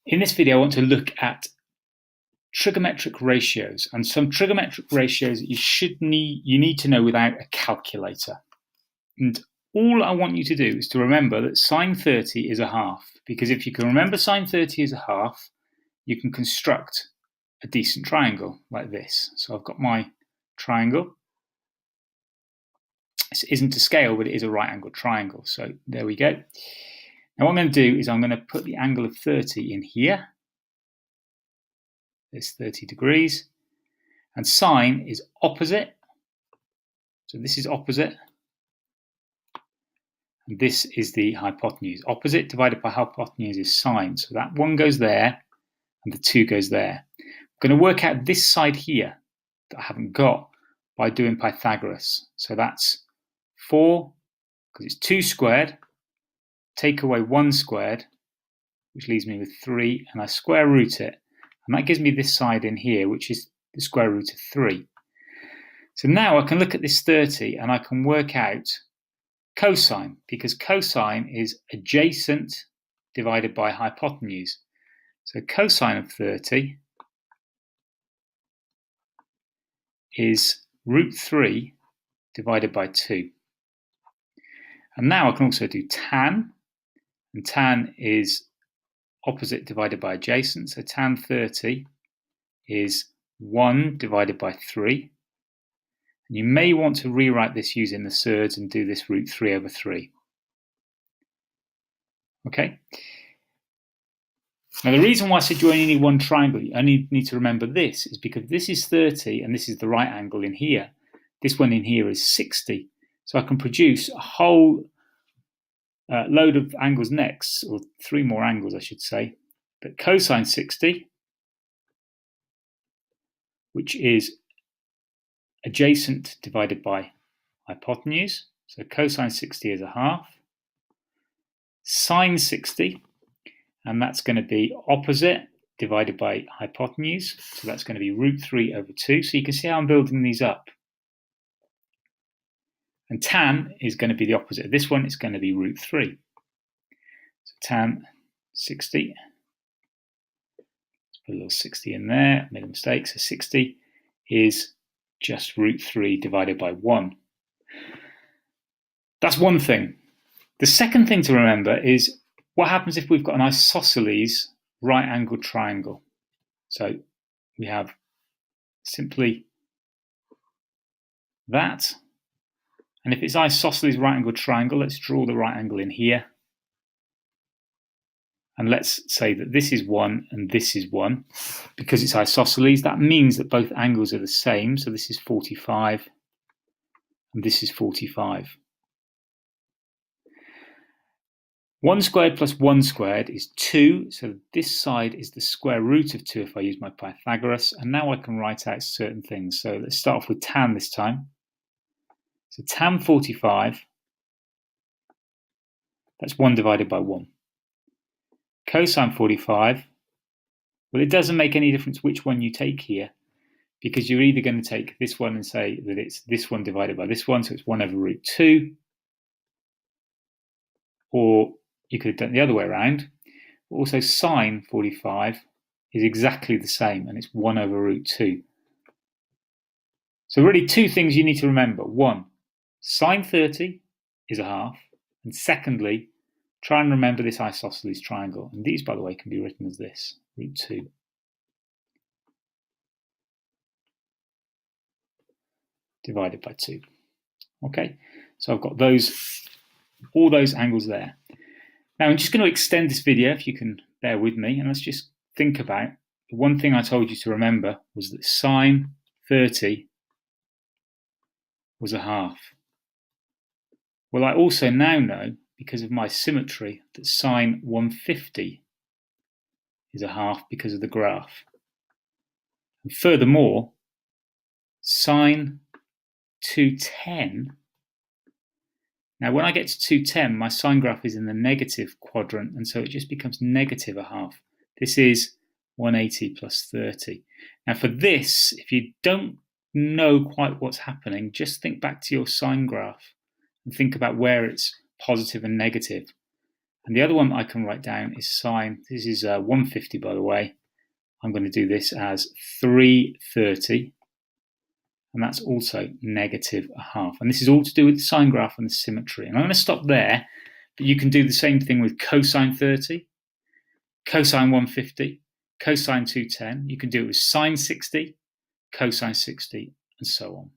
In this video, I want to look at trigonometric ratios and some trigonometric ratios that you need to know without a calculator. And all I want you to do is to remember that sine 30 is a half, because if you can remember sine 30 is a half, you can construct a decent triangle like this. So I've got my triangle. This isn't to scale, but it is a right angled triangle. So there we go. Now what I'm going to do is I'm going to put the angle of 30 in here. There's 30 degrees. And sine is opposite. So this is opposite. And this is the hypotenuse. Opposite divided by hypotenuse is sine. So that one goes there and the 2 goes there. I'm going to work out this side here that I haven't got by doing Pythagoras. So that's 4, because it's 2 squared. Take away 1 squared, which leaves me with 3, and I square root it. And that gives me this side in here, which is the square root of 3. So now I can look at this 30 and I can work out cosine, because cosine is adjacent divided by hypotenuse. So cosine of 30 is root 3 divided by 2. And now I can also do tan, and tan is opposite divided by adjacent. So tan 30 is 1 divided by 3. And you may want to rewrite this using the surds and do this root 3 over 3. Okay. Now the reason why I said you only need one triangle, you only need to remember this, is because this is 30 and this is the right angle in here. This one in here is 60. So I can produce a whole load of angles next, or 3 more angles I should say. But cosine 60, which is adjacent divided by hypotenuse. So cosine 60 is a half. Sine 60, and that's going to be opposite divided by hypotenuse. So that's going to be root 3 over 2. So you can see how I'm building these up. And tan is going to be the opposite of this one. It's going to be root 3. So tan 60. Let's put a little 60 in there. Made a mistake. So 60 is just root 3 divided by 1. That's one thing. The second thing to remember is what happens if we've got an isosceles right-angled triangle. So we have simply that. And if it's isosceles right-angled triangle, let's draw the right angle in here. And let's say that this is 1 and this is 1. Because it's isosceles, that means that both angles are the same. So this is 45 and this is 45. 1 squared plus 1 squared is 2. So this side is the square root of 2 if I use my Pythagoras. And now I can write out certain things. So let's start off with tan this time. So tan 45, that's 1 divided by 1. Cosine 45, well, it doesn't make any difference which one you take here, because you're either going to take this one and say that it's this one divided by this one, so it's 1 over root 2, or you could have done it the other way around. Also, sine 45 is exactly the same, and it's 1 over root 2. So really 2 things you need to remember. 1, sine 30 is a half, and secondly, try and remember this isosceles triangle. And these, by the way, can be written as this, root 2 divided by 2. Okay, so I've got all those angles there. Now I'm just going to extend this video, if you can bear with me, and let's just think about the one thing I told you to remember was that sine 30 was a half. Well, I also now know, because of my symmetry, that sine 150 is a half because of the graph. And furthermore, sine 210, now when I get to 210, my sine graph is in the negative quadrant, and so it just becomes negative a half. This is 180 plus 30. Now for this, if you don't know quite what's happening, just think back to your sine graph and think about where it's positive and negative. And the other one I can write down is sine, this is 150 by the way, I'm going to do this as 330, and that's also negative a half. And this is all to do with the sine graph and the symmetry. And I'm going to stop there, but you can do the same thing with cosine 30, cosine 150, cosine 210. You can do it with sine 60, cosine 60, and so on.